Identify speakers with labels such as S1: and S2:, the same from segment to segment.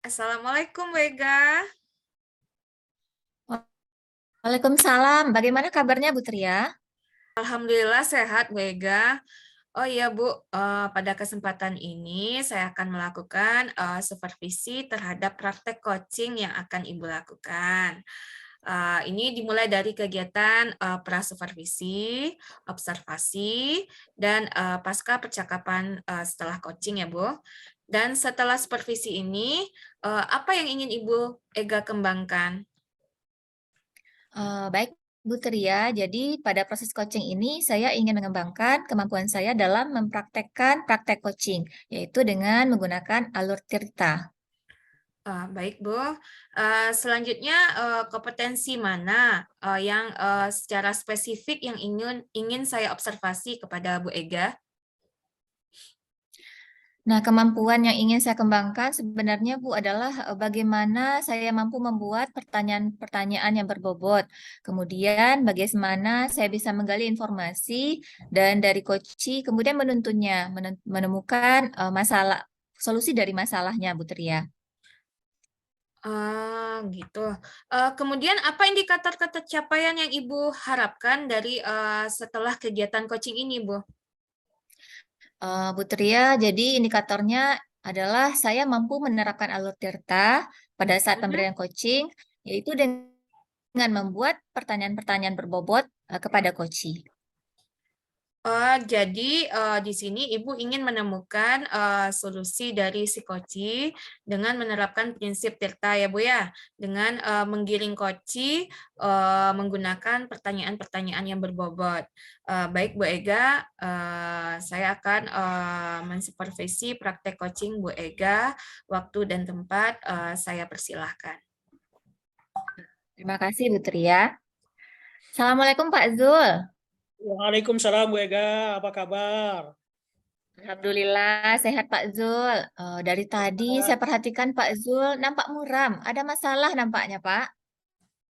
S1: Assalamualaikum Wega.
S2: Waalaikumsalam. Bagaimana kabarnya Bu Tria?
S1: Alhamdulillah sehat Wega. Oh iya Bu, pada kesempatan ini saya akan melakukan supervisi terhadap praktek coaching yang akan Ibu lakukan. Ini dimulai dari kegiatan prasupervisi, observasi, dan pasca percakapan setelah coaching ya Bu. Dan setelah supervisi ini, apa yang ingin Ibu Ega kembangkan?
S2: Baik Bu Tria, jadi pada proses coaching ini saya ingin mengembangkan kemampuan saya dalam mempraktekkan praktek coaching, yaitu dengan menggunakan alur Tirta.
S1: Baik, Bu. Selanjutnya, kompetensi mana yang secara spesifik yang ingin saya observasi kepada Bu Ega?
S2: Nah, kemampuan yang ingin saya kembangkan sebenarnya Bu adalah bagaimana saya mampu membuat pertanyaan-pertanyaan yang berbobot. Kemudian bagaimana saya bisa menggali informasi dan dari coaching kemudian menuntunnya, menemukan masalah solusi dari masalahnya Bu Tria.
S1: Gitu. Kemudian apa indikator capaian yang Ibu harapkan dari setelah kegiatan coaching ini, Bu?
S2: Bu Tria, jadi indikatornya adalah saya mampu menerapkan alur Tirta pada saat
S1: Mhm.
S2: pemberian coaching, yaitu dengan membuat pertanyaan-pertanyaan berbobot kepada coachee.
S1: Jadi di sini Ibu ingin menemukan solusi dari si koci dengan menerapkan prinsip Tirta ya Bu ya, dengan menggiring koci menggunakan pertanyaan-pertanyaan yang berbobot. Baik Bu Ega, saya akan mensupervisi praktek coaching Bu Ega, waktu dan tempat saya persilahkan.
S2: Terima kasih Bu Tria. Assalamualaikum Pak Zul.
S3: Waalaikumsalam Bu Ega, apa kabar?
S2: Alhamdulillah sehat Pak Zul. Dari tadi saya perhatikan Pak Zul nampak muram. Ada masalah nampaknya Pak.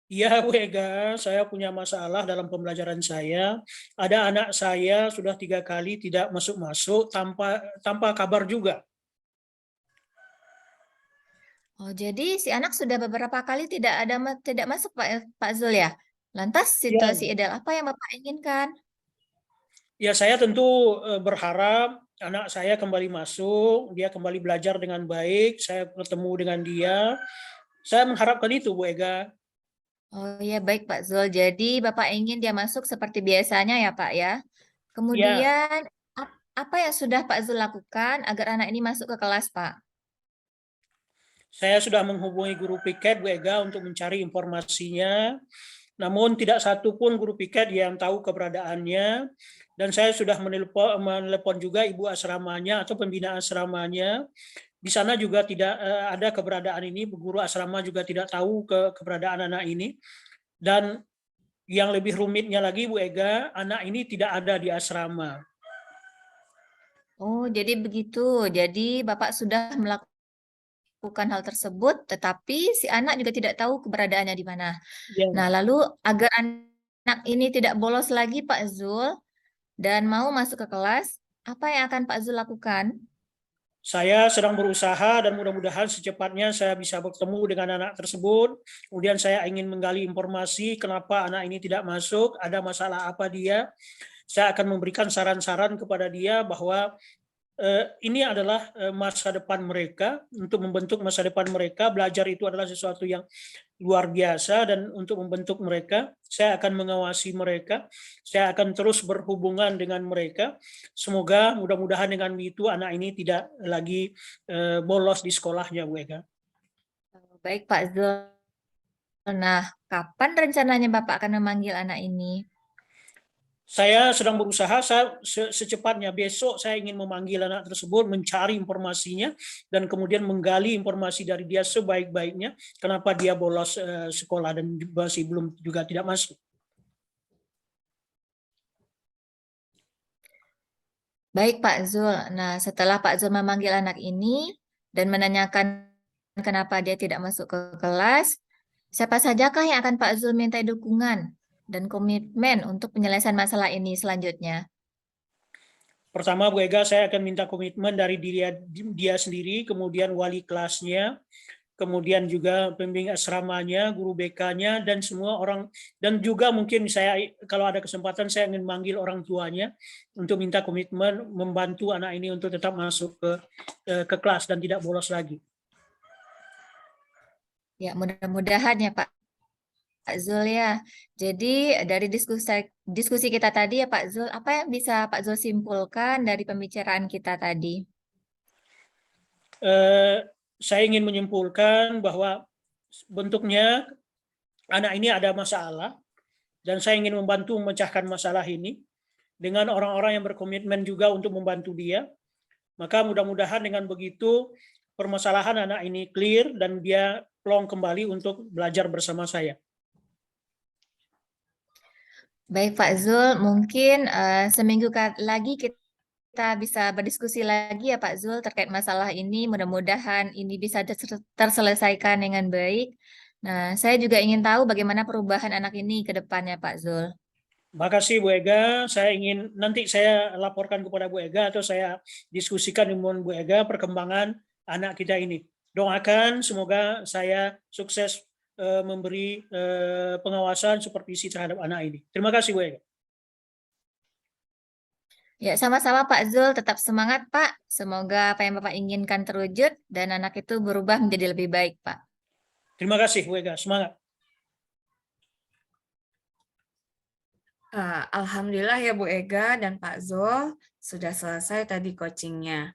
S3: Iya Bu Ega, saya punya masalah dalam pembelajaran saya. Ada anak saya sudah 3 kali tidak masuk-masuk tanpa tanpa kabar juga.
S2: Oh, jadi si anak sudah beberapa kali tidak masuk Pak Zul ya. Lantas situasi
S3: Ya,
S2: ideal apa yang Bapak inginkan?
S3: ya saya tentu berharap anak saya kembali masuk, dia kembali belajar dengan baik, saya bertemu dengan dia. Saya mengharapkan itu Bu Ega.
S2: Oh ya baik Pak Zul. Jadi Bapak ingin dia masuk seperti biasanya ya Pak ya.
S3: Ya,
S2: Kemudian apa yang sudah Pak Zul lakukan agar anak ini masuk ke kelas Pak?
S3: saya sudah menghubungi guru piket Bu Ega untuk mencari informasinya. Namun tidak satu pun guru piket yang tahu keberadaannya, dan saya sudah menelepon juga ibu asramanya atau pembina asramanya. Di sana juga tidak ada keberadaan ini, guru asrama juga tidak tahu keberadaan anak ini. Dan yang lebih rumitnya lagi Bu Ega, anak ini tidak ada di asrama.
S2: Oh jadi begitu. Jadi Bapak sudah melakukan hal tersebut, tetapi si anak juga tidak tahu keberadaannya di mana.
S3: Ya.
S2: Nah lalu agar anak ini tidak bolos lagi Pak Zul dan mau masuk ke kelas, apa yang akan Pak Zul lakukan?
S3: Saya sedang berusaha dan mudah-mudahan secepatnya saya bisa bertemu dengan anak tersebut. Kemudian saya ingin menggali informasi kenapa anak ini tidak masuk, ada masalah apa dia. Saya akan memberikan saran-saran kepada dia bahwa ini adalah masa depan mereka, untuk membentuk masa depan mereka. Belajar itu adalah sesuatu yang luar biasa, dan untuk membentuk mereka, saya akan mengawasi mereka, saya akan terus berhubungan dengan mereka. Semoga mudah-mudahan dengan itu anak ini tidak lagi bolos di sekolahnya, Bu Ega.
S2: Baik Pak Zul. Nah, kapan rencananya Bapak akan memanggil anak ini?
S3: Saya sedang berusaha, secepatnya besok saya ingin memanggil anak tersebut, mencari informasinya, dan kemudian menggali informasi dari dia sebaik-baiknya, kenapa dia bolos sekolah dan masih belum juga tidak masuk.
S2: Baik Pak Zul. Nah, setelah Pak Zul memanggil anak ini dan menanyakan kenapa dia tidak masuk ke kelas, siapa sajakah yang akan Pak Zul minta dukungan dan komitmen untuk penyelesaian masalah ini selanjutnya?
S3: Pertama, Bu Ega, saya akan minta komitmen dari dia sendiri, kemudian wali kelasnya, kemudian juga pembimbing asramanya, guru BK-nya, dan semua orang, dan juga mungkin saya kalau ada kesempatan saya ingin manggil orang tuanya untuk minta komitmen membantu anak ini untuk tetap masuk ke kelas dan tidak bolos lagi.
S2: Ya, mudah-mudahan ya Pak Zul ya. Jadi dari diskusi kita tadi ya Pak Zul, apa yang bisa Pak Zul simpulkan dari pembicaraan kita tadi?
S3: Saya ingin menyimpulkan bahwa bentuknya anak ini ada masalah dan saya ingin membantu memecahkan masalah ini dengan orang-orang yang berkomitmen juga untuk membantu dia. Maka mudah-mudahan dengan begitu permasalahan anak ini clear dan dia plong kembali untuk belajar bersama saya.
S2: Baik Pak Zul, mungkin seminggu lagi kita bisa berdiskusi lagi ya Pak Zul terkait masalah ini. Mudah-mudahan ini bisa terselesaikan dengan baik. Nah, saya juga ingin tahu bagaimana perubahan anak ini ke depannya Pak Zul.
S3: Terima kasih Bu Ega. Nanti saya laporkan kepada Bu Ega atau saya diskusikan dengan Bu Ega perkembangan anak kita ini. Doakan semoga saya sukses memberi pengawasan supervisi terhadap anak ini. Terima kasih Bu Ega.
S2: Ya, sama-sama Pak Zul, tetap semangat Pak. Semoga apa yang Bapak inginkan terwujud dan anak itu berubah menjadi lebih baik Pak.
S3: Terima kasih Bu Ega, semangat.
S1: Alhamdulillah ya Bu Ega dan Pak Zul, sudah selesai tadi coachingnya.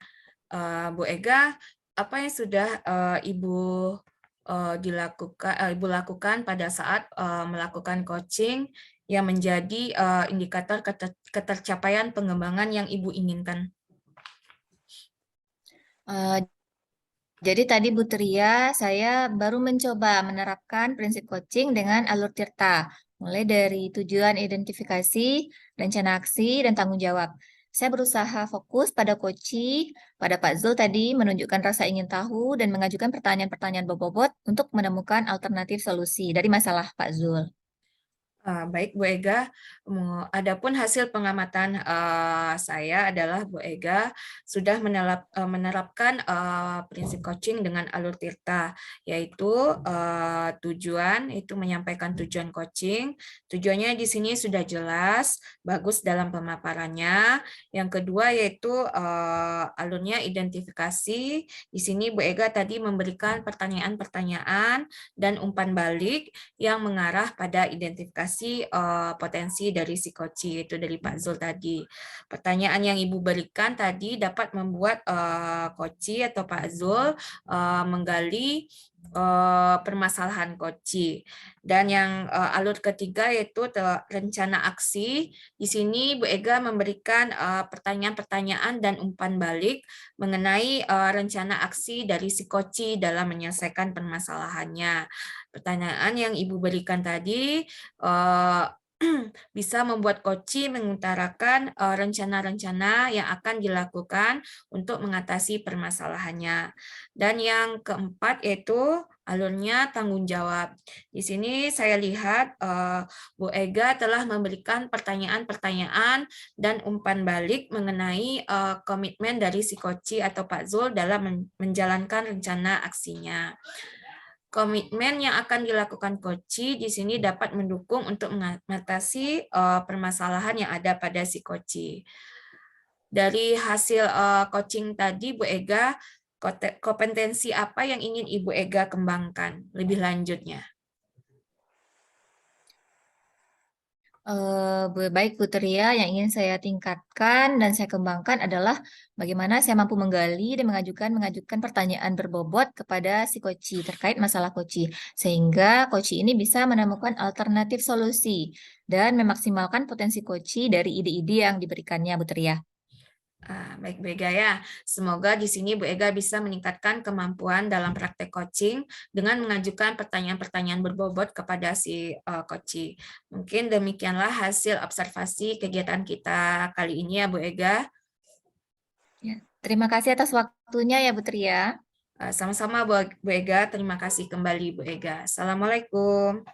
S1: Bu Ega, apa yang sudah Ibu Ibu lakukan pada saat melakukan coaching yang menjadi indikator ketercapaian pengembangan yang Ibu inginkan?
S2: Jadi tadi Bu Tria, saya baru mencoba menerapkan prinsip coaching dengan alur tirta, mulai dari tujuan identifikasi, rencana aksi, dan tanggung jawab. Saya berusaha fokus pada coaching, pada Pak Zul tadi menunjukkan rasa ingin tahu dan mengajukan pertanyaan-pertanyaan berbobot untuk menemukan alternatif solusi dari masalah Pak Zul.
S1: Baik Bu Ega, adapun hasil pengamatan saya adalah Bu Ega sudah menerapkan prinsip coaching dengan alur tirta, yaitu tujuan itu menyampaikan tujuan coaching. Tujuannya di sini sudah jelas, bagus dalam pemaparannya. Yang kedua yaitu alurnya identifikasi. Di sini Bu Ega tadi memberikan pertanyaan-pertanyaan dan umpan balik yang mengarah pada identifikasi potensi dari si coach itu dari Pak Zul tadi. Pertanyaan yang Ibu berikan tadi dapat membuat coach atau Pak Zul menggali permasalahan coach. Dan yang alur ketiga yaitu rencana aksi. Di sini Bu Ega memberikan pertanyaan-pertanyaan dan umpan balik mengenai rencana aksi dari si coach dalam menyelesaikan permasalahannya. Pertanyaan yang Ibu berikan tadi bisa membuat coach mengutarakan rencana-rencana yang akan dilakukan untuk mengatasi permasalahannya. Dan yang keempat yaitu alurnya tanggung jawab. Di sini saya lihat Bu Ega telah memberikan pertanyaan-pertanyaan dan umpan balik mengenai komitmen dari si coach atau Pak Zul dalam menjalankan rencana aksinya. Komitmen yang akan dilakukan coach di sini dapat mendukung untuk mengatasi permasalahan yang ada pada si coach. Dari hasil coaching tadi, Bu Ega, kompetensi apa yang ingin Ibu Ega kembangkan lebih lanjutnya?
S2: Baik Bu Tria, yang ingin saya tingkatkan dan saya kembangkan adalah bagaimana saya mampu menggali dan mengajukan pertanyaan berbobot kepada si coach terkait masalah coach, sehingga coach ini bisa menemukan alternatif solusi dan memaksimalkan potensi coach dari ide-ide yang diberikannya Bu Tria.
S1: Baik Bu Ega ya, semoga di sini Bu Ega bisa meningkatkan kemampuan dalam praktek coaching dengan mengajukan pertanyaan-pertanyaan berbobot kepada si coach. Mungkin demikianlah hasil observasi kegiatan kita kali ini ya Bu Ega.
S2: Ya, terima kasih atas waktunya ya Bu Tria.
S1: Sama-sama Bu Ega, terima kasih kembali Bu Ega. Assalamualaikum.